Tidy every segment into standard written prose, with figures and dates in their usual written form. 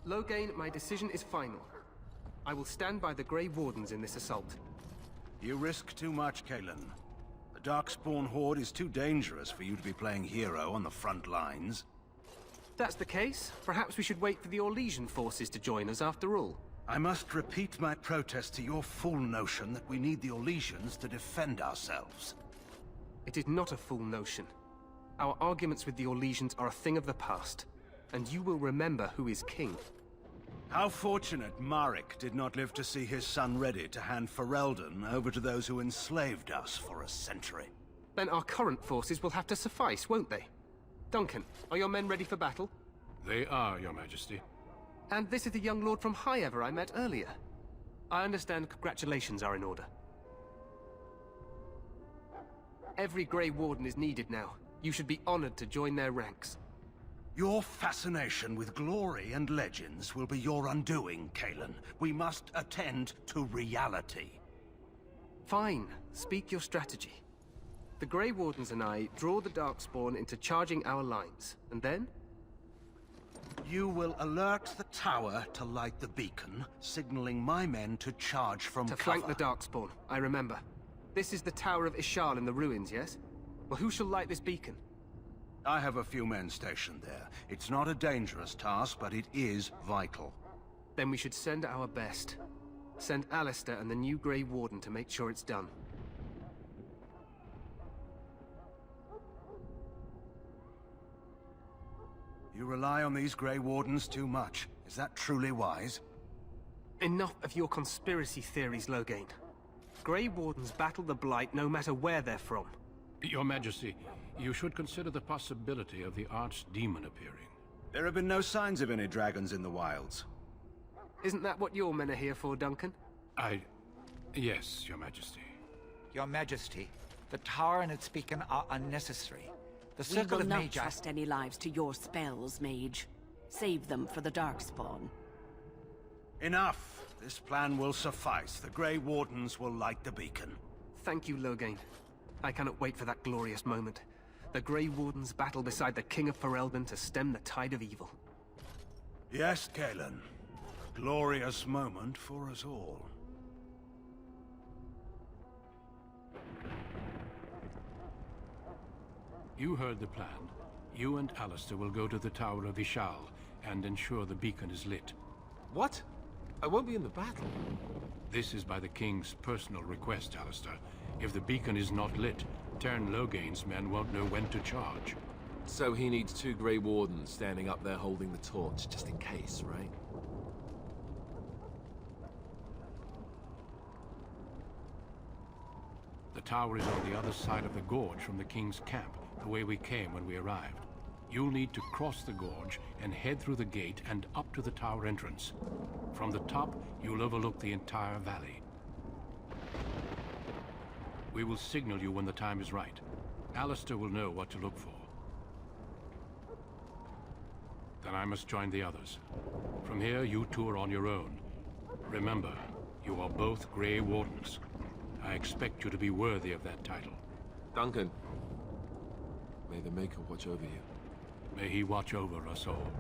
Loghain, my decision is final. I will stand by the Grey Wardens in this assault. You risk too much, Kalen. The Darkspawn Horde is too dangerous for you to be playing hero on the front lines. If that's the case, perhaps we should wait for the Orlesian forces to join us after all. I must repeat my protest to your fool notion that we need the Orlesians to defend ourselves. It is not a fool notion. Our arguments with the Orlesians are a thing of the past, and you will remember who is king. How fortunate Marek did not live to see his son ready to hand Ferelden over to those who enslaved us for a century. Then our current forces will have to suffice, won't they? Duncan, are your men ready for battle? They are, Your Majesty. And this is the young lord from Highever I met earlier. I understand congratulations are in order. Every Grey Warden is needed now. You should be honored to join their ranks. Your fascination with glory and legends will be your undoing, Kalen. We must attend to reality. Fine. Speak your strategy. The Grey Wardens and I draw the Darkspawn into charging our lines, and then? You will alert the tower to light the beacon, signaling my men to charge from cover. To flank the Darkspawn, I remember. This is the Tower of Ishal in the ruins, yes? Well, who shall light this beacon? I have a few men stationed there. It's not a dangerous task, but it is vital. Then we should send our best. Send Alistair and the new Grey Warden to make sure it's done. You rely on these Grey Wardens too much. Is that truly wise? Enough of your conspiracy theories, Loghain. Grey Wardens battle the Blight no matter where they're from. Your Majesty, you should consider the possibility of the Archdemon appearing. There have been no signs of any dragons in the wilds. Isn't that what your men are here for, Duncan? Yes, Your Majesty. Your Majesty, the tower and its beacon are unnecessary. The We circle will of not mage... trust any lives to your spells, mage. Save them for the Darkspawn. Enough! This plan will suffice. The Grey Wardens will light the beacon. Thank you, Loghain. I cannot wait for that glorious moment. The Grey Wardens battle beside the King of Ferelden to stem the tide of evil. Yes, Kalen. A glorious moment for us all. You heard the plan. You and Alistair will go to the Tower of Ishal and ensure the beacon is lit. What? I won't be in the battle. This is by the King's personal request, Alistair. If the beacon is not lit, Tern Loghain's men won't know when to charge. So he needs 2 Grey Wardens standing up there holding the torch, just in case, right? The tower is on the other side of the gorge from the King's camp, the way we came when we arrived. You'll need to cross the gorge and head through the gate and up to the tower entrance. From the top, you'll overlook the entire valley. We will signal you when the time is right. Alistair will know what to look for. Then I must join the others. From here, you two are on your own. Remember, you are both Grey Wardens. I expect you to be worthy of that title. Duncan, may the Maker watch over you. May he watch over us all.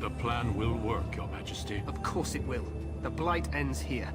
The plan will work, Your Majesty. Of course it will. The Blight ends here.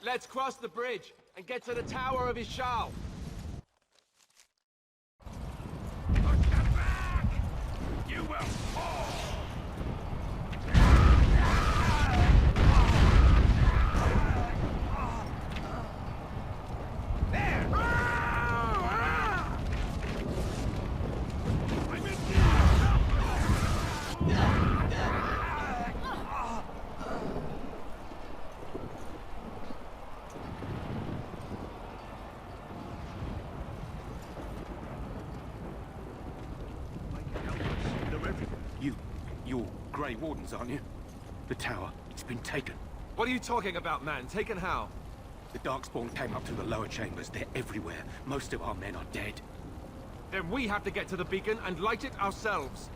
Let's cross the bridge and get to the Tower of Ishal. You will fall! You're Grey Wardens, aren't you? The tower, it's been taken. What are you talking about, man? Taken how? The Darkspawn came up through the lower chambers. They're everywhere. Most of our men are dead. Then we have to get to the beacon and light it ourselves.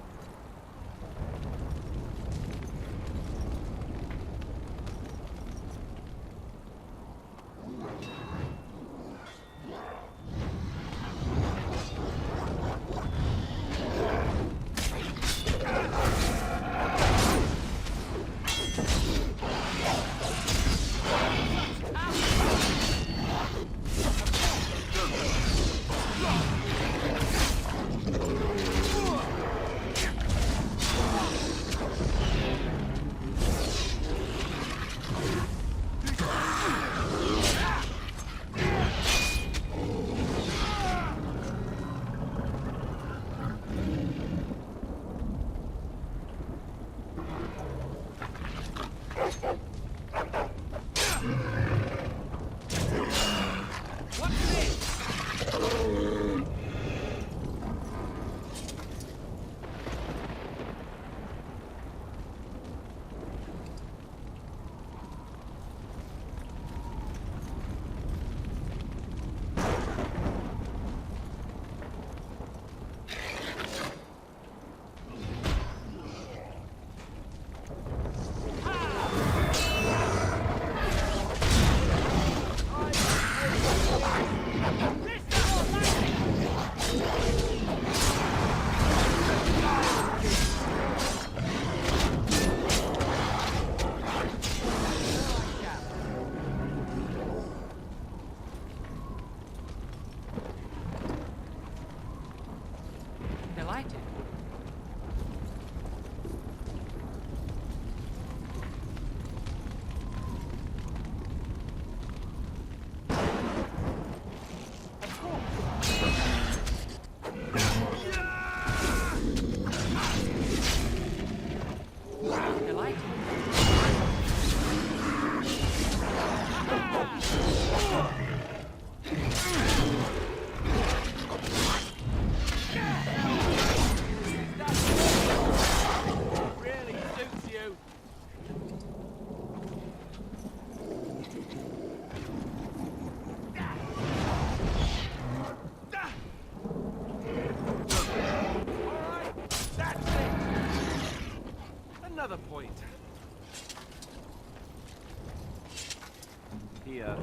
here.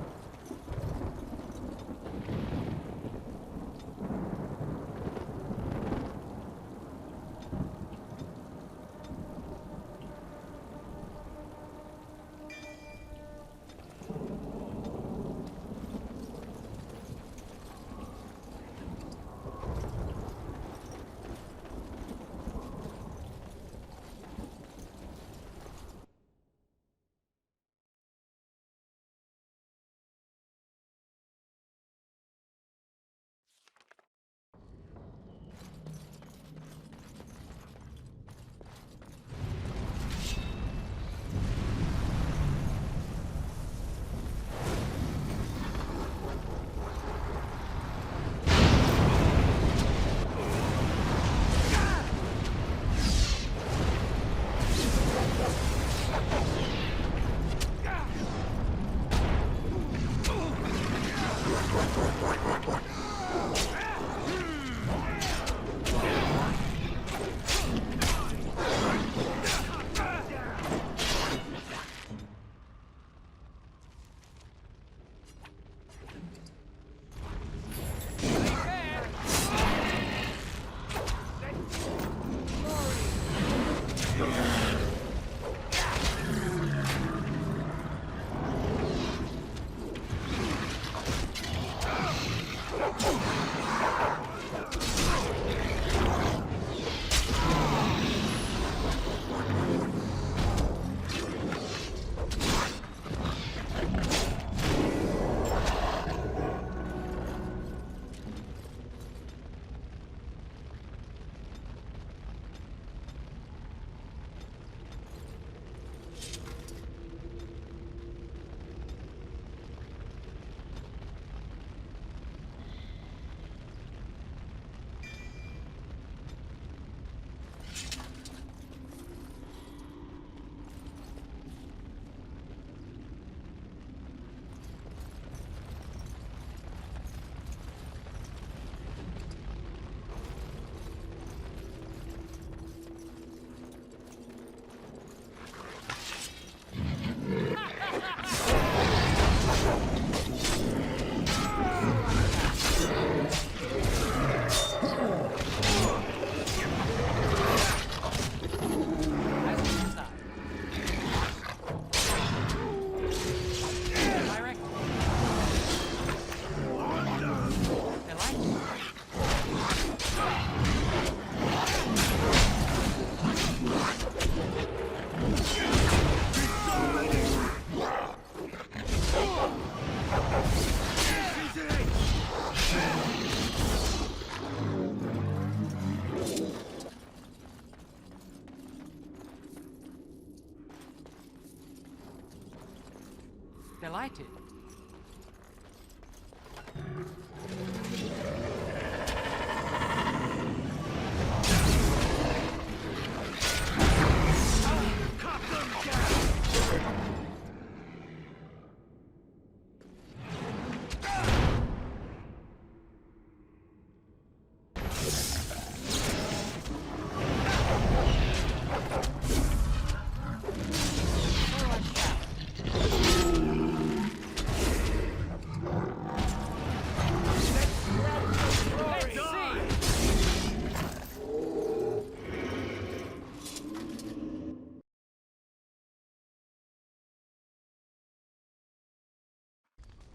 Delighted.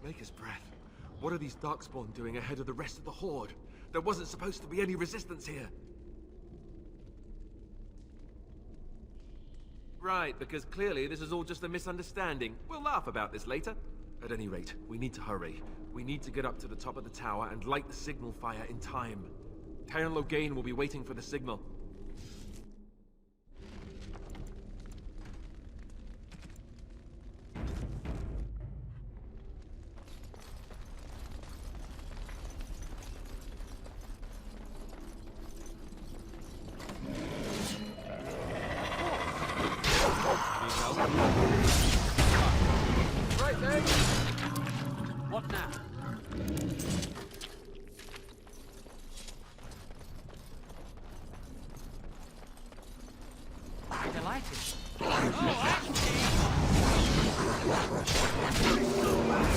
Maker's breath. What are these Darkspawn doing ahead of the rest of the Horde? There wasn't supposed to be any resistance here. Right, because clearly this is all just a misunderstanding. We'll laugh about this later. At any rate, we need to hurry. We need to get up to the top of the tower and light the signal fire in time. Taron Loghain will be waiting for the signal. Right there. What now? Delighted. Oh,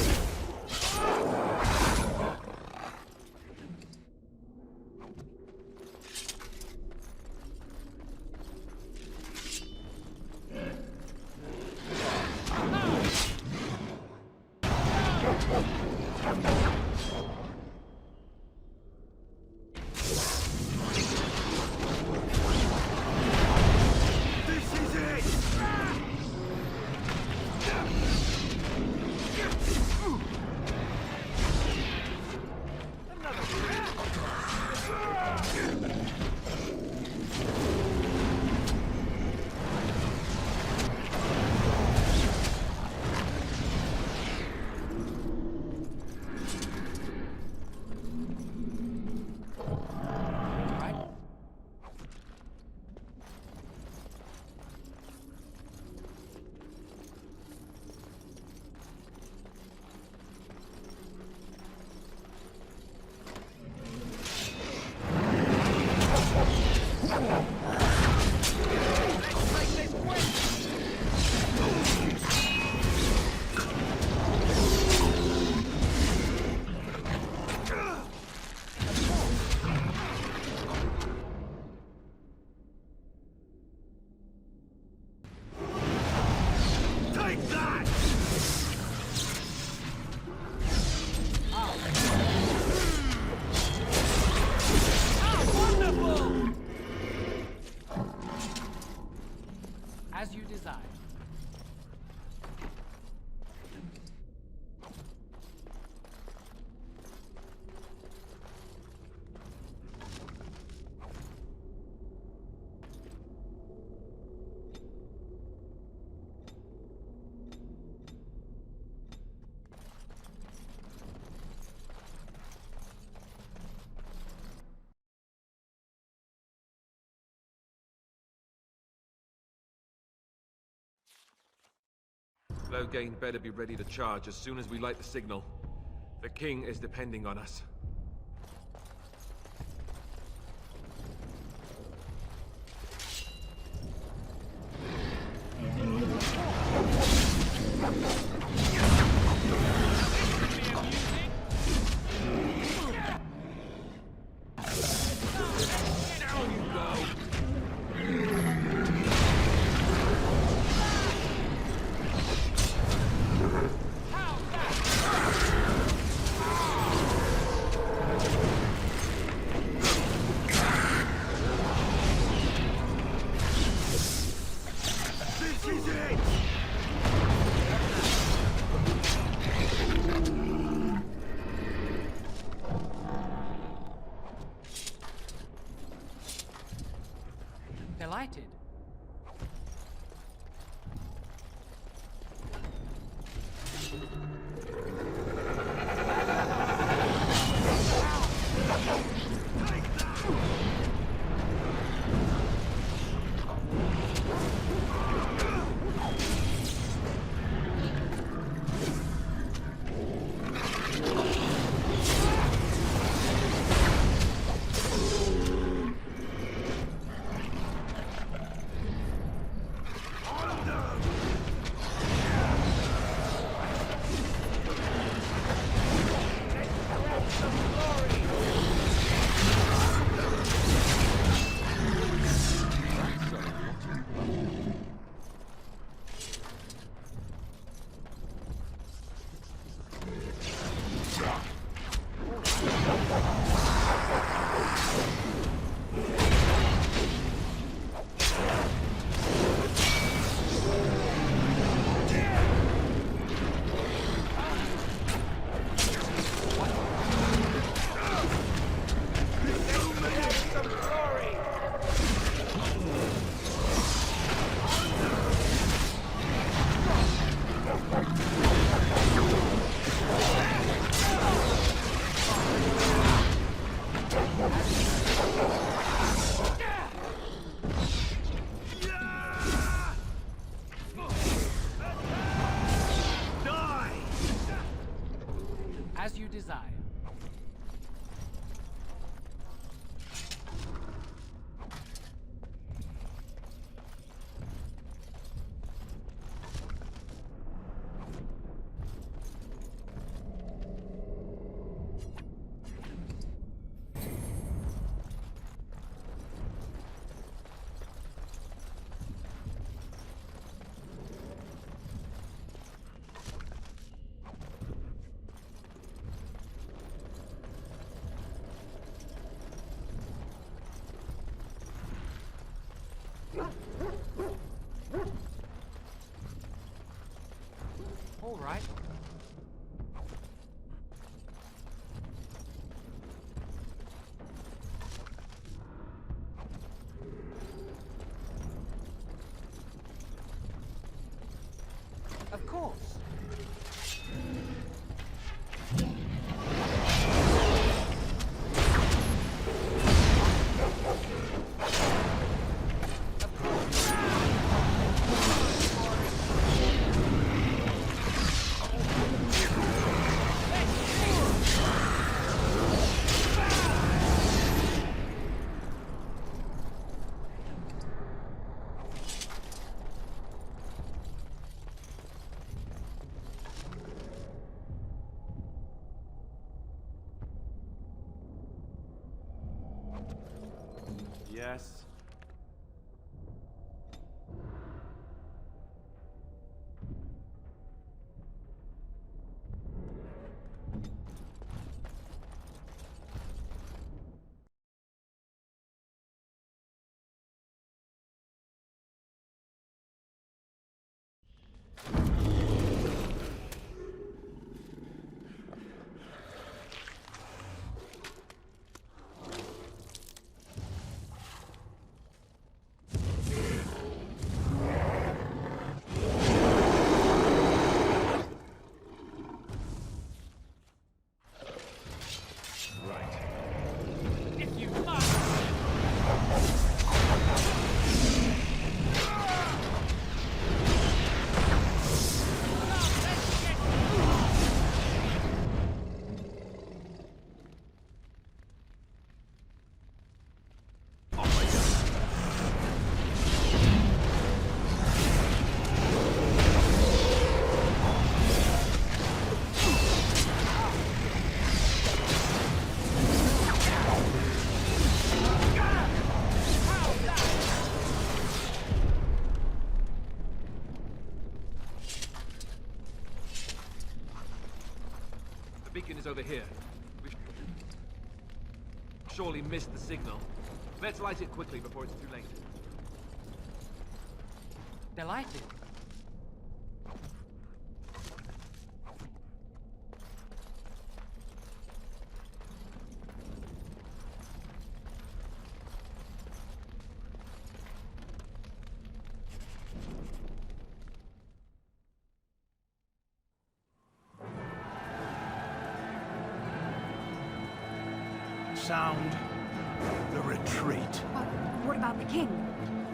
As you desire. Loghain better be ready to charge as soon as we light the signal. The king is depending on us. Delighted. As you desire. right? Of course. Yes. If you must! The beacon is over here. We've surely missed the signal. Let's light it quickly before it's too late. Delighted. Sound the retreat. But what about the king?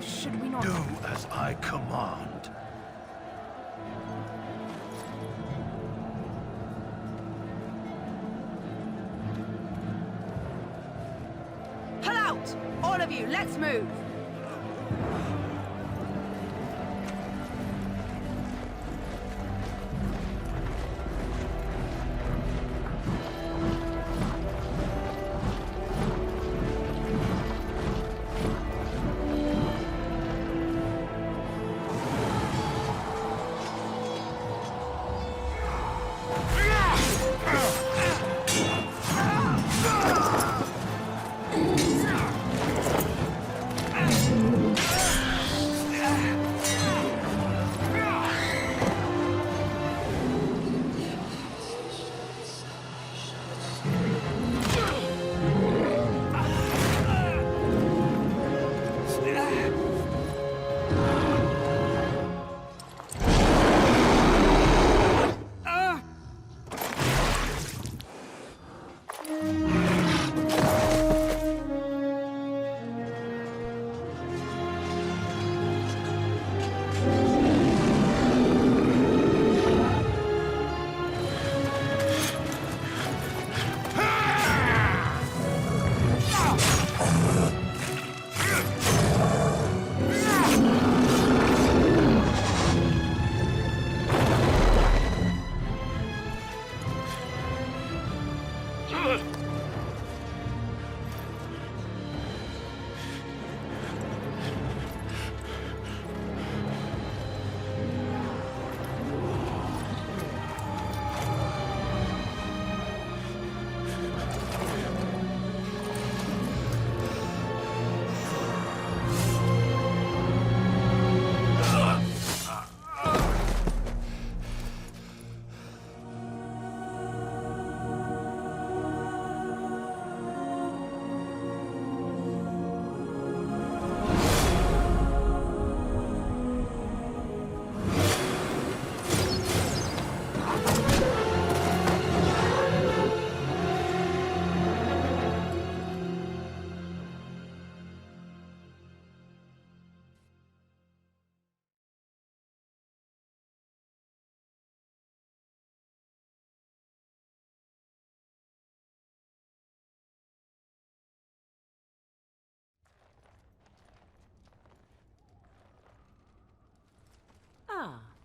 Should we not... Do as I command. Pull out! All of you, let's move!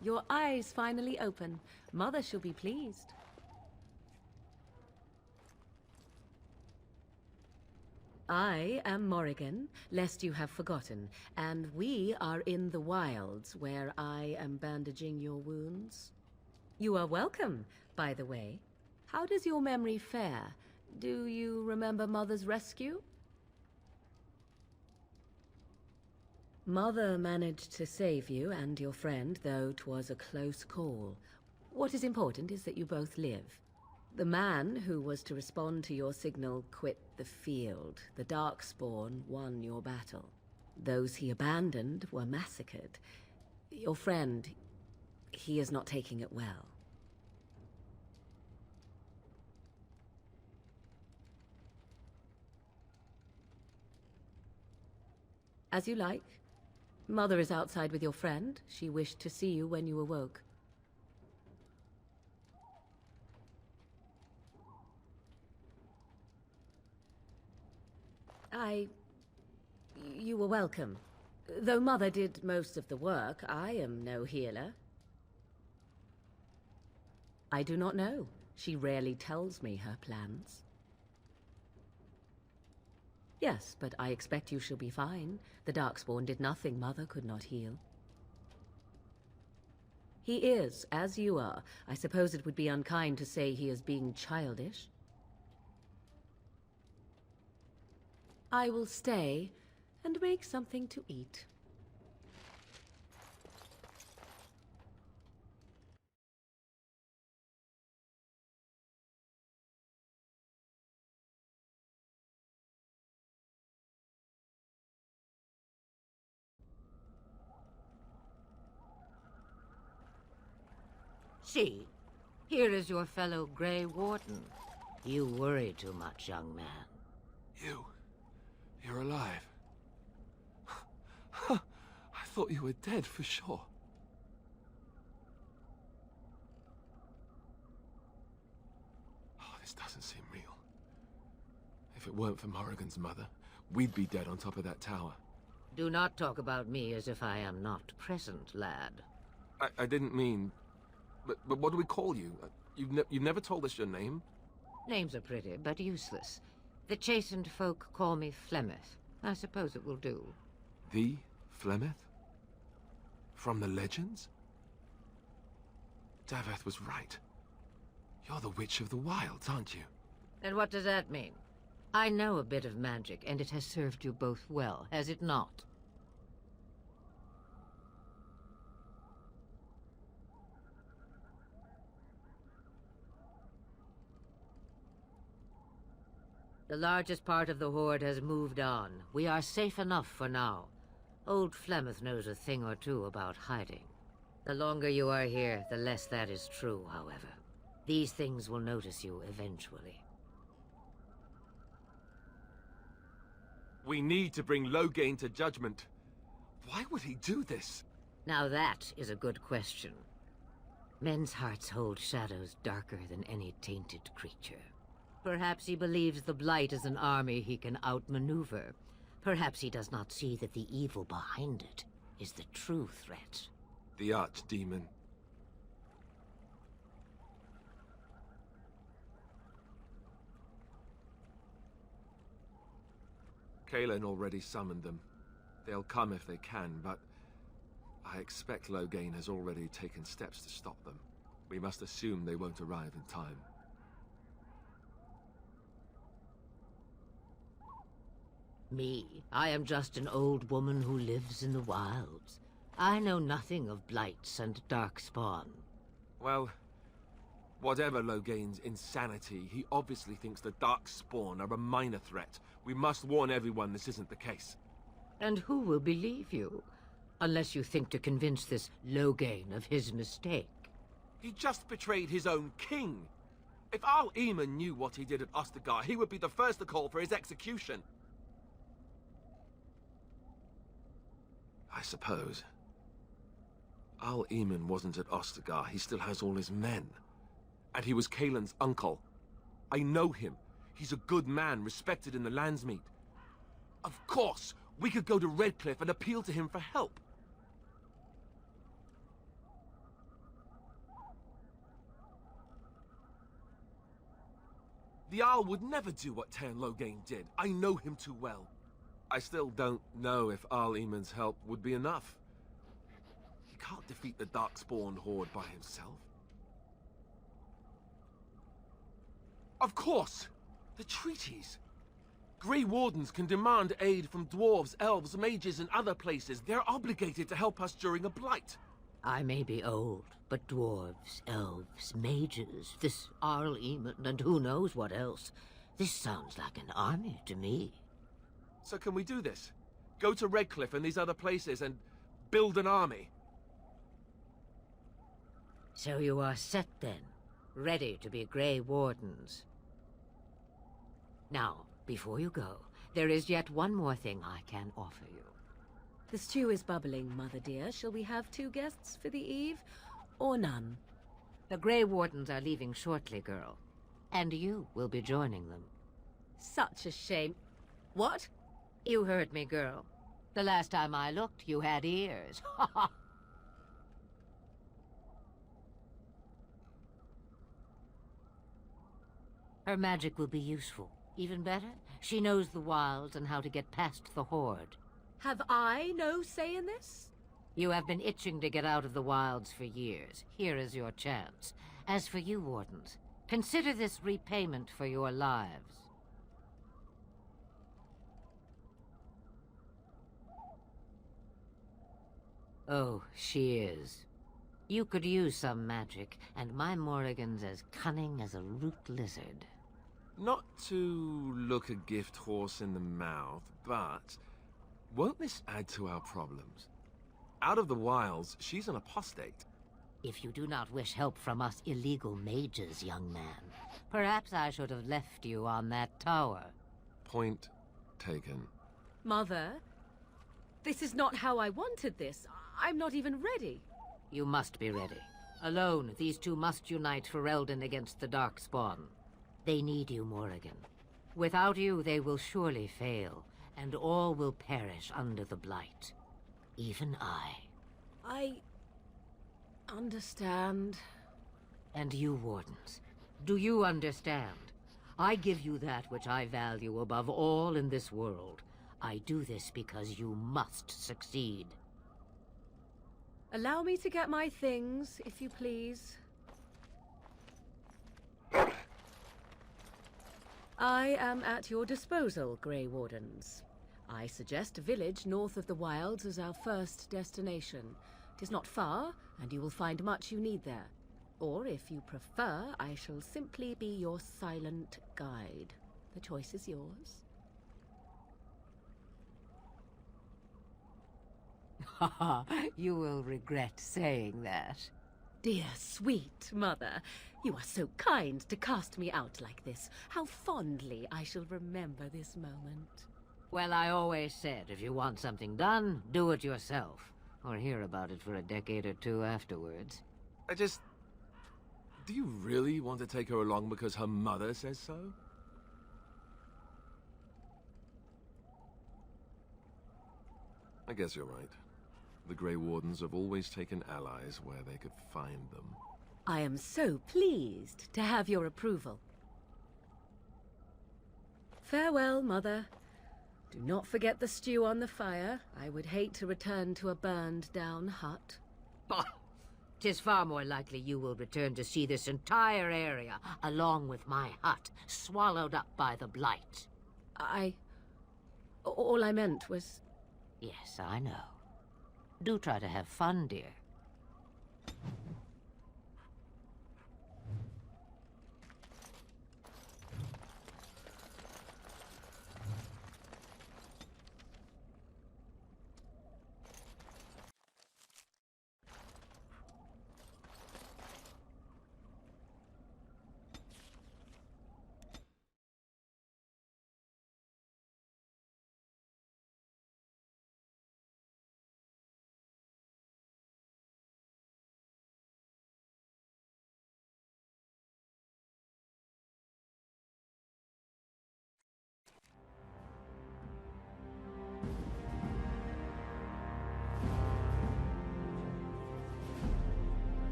Your eyes finally open. Mother shall be pleased. I am Morrigan, lest you have forgotten, and we are in the wilds where I am bandaging your wounds. You are welcome, by the way. How does your memory fare? Do you remember Mother's rescue? Mother managed to save you and your friend, though 'twas a close call. What is important is that you both live. The man who was to respond to your signal quit the field. The Darkspawn won your battle. Those he abandoned were massacred. Your friend, he is not taking it well. As you like. Mother is outside with your friend. She wished to see you when you awoke. You were welcome. Though Mother did most of the work, I am no healer. I do not know. She rarely tells me her plans. Yes, but I expect you shall be fine. The Darkspawn did nothing Mother could not heal. He is, as you are. I suppose it would be unkind to say he is being childish. I will stay and make something to eat. See, here is your fellow Grey Warden. You worry too much, young man. You're alive. I thought you were dead for sure. Oh, this doesn't seem real. If it weren't for Morrigan's mother, we'd be dead on top of that tower. Do not talk about me as if I am not present, lad. I didn't mean... But what do we call you? You've never told us your name? Names are pretty, but useless. The chastened folk call me Flemeth. I suppose it will do. The Flemeth? From the legends? Daveth was right. You're the Witch of the Wilds, aren't you? And what does that mean? I know a bit of magic, and it has served you both well, has it not? The largest part of the Horde has moved on. We are safe enough for now. Old Flemeth knows a thing or two about hiding. The longer you are here, the less that is true, however. These things will notice you eventually. We need to bring Loghain to judgment. Why would he do this? Now that is a good question. Men's hearts hold shadows darker than any tainted creature. Perhaps he believes the Blight is an army he can outmaneuver. Perhaps he does not see that the evil behind it is the true threat. The Archdemon. Kaelin already summoned them. They'll come if they can, but I expect Loghain has already taken steps to stop them. We must assume they won't arrive in time. Me? I am just an old woman who lives in the wilds. I know nothing of blights and darkspawn. Well, whatever Loghain's insanity, he obviously thinks the Darkspawn are a minor threat. We must warn everyone this isn't the case. And who will believe you? Unless you think to convince this Loghain of his mistake. He just betrayed his own king. If Al Eamon knew what he did at Ostagar, he would be the first to call for his execution. I suppose. Al Eamon wasn't at Ostagar. He still has all his men. And he was Kaelin's uncle. I know him. He's a good man, respected in the Landsmeet. Of course, we could go to Redcliffe and appeal to him for help. The Jarl would never do what Tairn Loghain did. I know him too well. I still don't know if Jarl Eamon's help would be enough. He can't defeat the Darkspawn horde by himself. Of course! The treaties! Grey Wardens can demand aid from dwarves, elves, mages, and other places. They're obligated to help us during a blight. I may be old, but dwarves, elves, mages, this Jarl Eamon, and who knows what else. This sounds like an army to me. So can we do this? Go to Redcliffe and these other places and build an army? So you are set then, ready to be Grey Wardens. Now, before you go, there is yet one more thing I can offer you. The stew is bubbling, Mother dear. Shall we have 2 guests for the eve, or none? The Grey Wardens are leaving shortly, girl. And you will be joining them. Such a shame. What? You heard me, girl. The last time I looked, you had ears. Ha ha! Her magic will be useful. Even better, she knows the wilds and how to get past the horde. Have I no say in this? You have been itching to get out of the wilds for years. Here is your chance. As for you, Wardens, consider this repayment for your lives. Oh, she is. You could use some magic, and my Morrigan's as cunning as a root lizard. Not to look a gift horse in the mouth, but won't this add to our problems? Out of the wilds, she's an apostate. If you do not wish help from us illegal mages, young man, perhaps I should have left you on that tower. Point taken. Mother, this is not how I wanted this. I'm not even ready. You must be ready. Alone, these two must unite for Eldon against the Darkspawn. They need you, Morrigan. Without you, they will surely fail, and all will perish under the Blight. Even I understand. And you, Wardens, do you understand? I give you that which I value above all in this world. I do this because you must succeed. Allow me to get my things, if you please. I am at your disposal, Grey Wardens. I suggest a village north of the wilds as our first destination. It is not far, and you will find much you need there. Or, if you prefer, I shall simply be your silent guide. The choice is yours. Haha, you will regret saying that. Dear, sweet mother, you are so kind to cast me out like this. How fondly I shall remember this moment. Well, I always said, if you want something done, do it yourself. Or hear about it for a decade or two afterwards. Do you really want to take her along because her mother says so? I guess you're right. The Grey Wardens have always taken allies where they could find them. I am so pleased to have your approval. Farewell, Mother. Do not forget the stew on the fire. I would hate to return to a burned-down hut. Bah! 'Tis far more likely you will return to see this entire area, along with my hut, swallowed up by the Blight. All I meant was... Yes, I know. Do try to have fun, dear.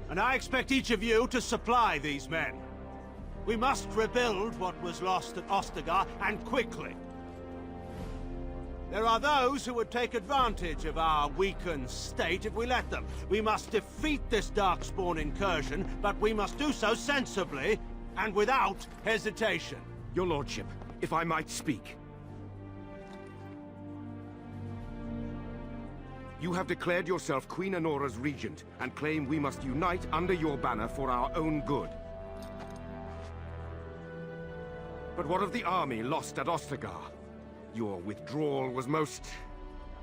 And I expect each of you to supply these men. We must rebuild what was lost at Ostagar, and quickly. There are those who would take advantage of our weakened state if we let them. We must defeat this Darkspawn incursion, but we must do so sensibly and without hesitation. Your lordship, if I might speak. You have declared yourself Queen Honora's regent, and claim we must unite under your banner for our own good. But what of the army lost at Ostagar? Your withdrawal was most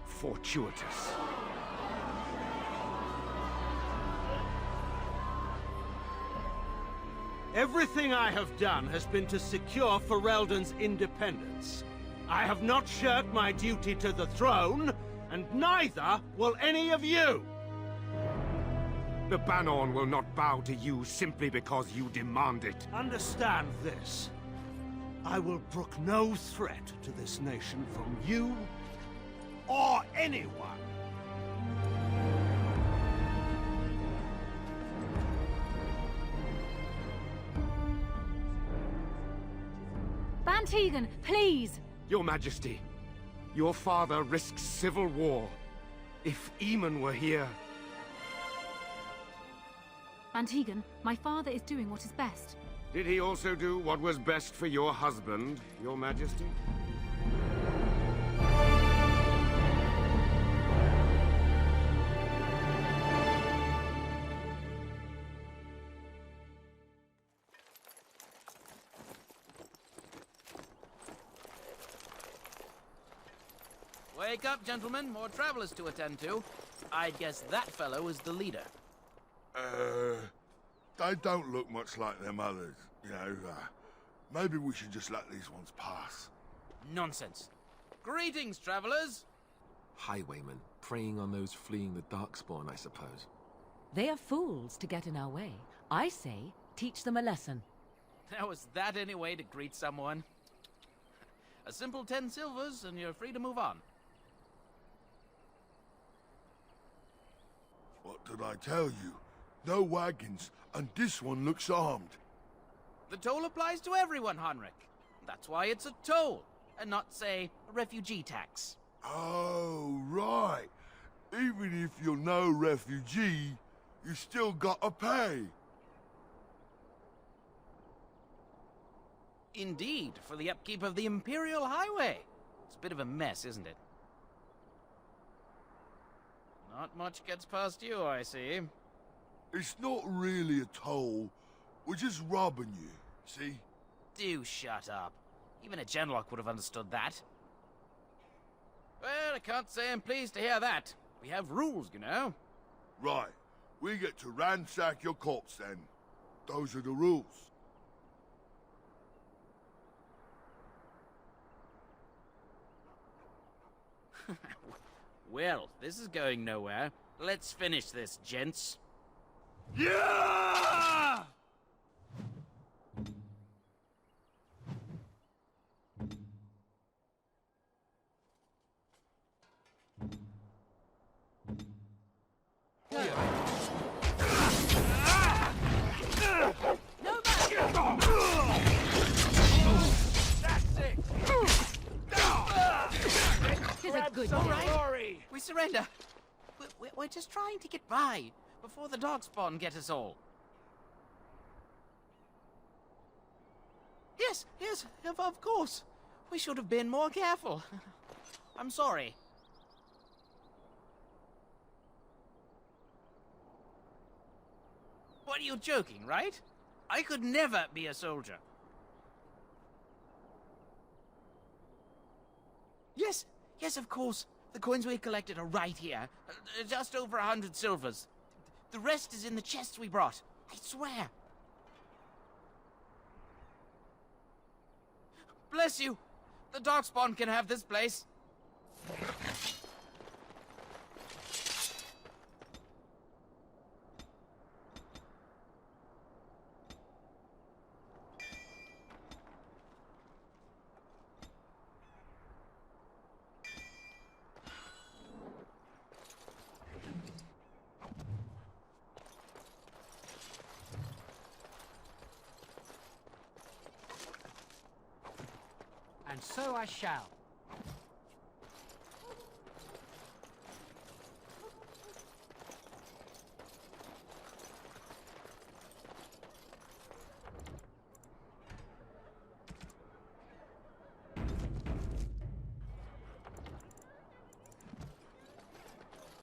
fortuitous. Everything I have done has been to secure Ferelden's independence. I have not shirked my duty to the throne, and neither will any of you! The Banon will not bow to you simply because you demand it. Understand this. I will brook no threat to this nation from you or anyone. Bantegan, please! Your Majesty, your father risks civil war. If Eamon were here... Bantegan, my father is doing what is best. Did he also do what was best for your husband, Your Majesty? Wake up, gentlemen. More travelers to attend to. I'd guess that fellow is the leader. They don't look much like them others, you know. Maybe we should just let these ones pass. Nonsense. Greetings, travelers. Highwaymen, preying on those fleeing the Darkspawn, I suppose. They are fools to get in our way. I say, teach them a lesson. Now, is that any way to greet someone? A simple 10 silvers, and you're free to move on. What did I tell you? No wagons, and this one looks armed. The toll applies to everyone, Henrik. That's why it's a toll, and not, say, a refugee tax. Oh, right. Even if you're no refugee, you still gotta pay. Indeed, for the upkeep of the Imperial Highway. It's a bit of a mess, isn't it? Not much gets past you, I see. It's not really a toll. We're just robbing you, see? Do shut up. Even a Genlock would have understood that. Well, I can't say I'm pleased to hear that. We have rules, you know. Right. We get to ransack your corpse, then. Those are the rules. Well, this is going nowhere. Let's finish this, gents. Yeah! We surrender. We're just trying to get by before the Darkspawn get us all. Yes, of course. We should have been more careful. I'm sorry. What, are you joking, right? I could never be a soldier. Yes, of course. The coins we collected are right here. Just over 100 silvers. The rest is in the chests we brought. I swear. Bless you. The Darkspawn can have this place. And so I shall.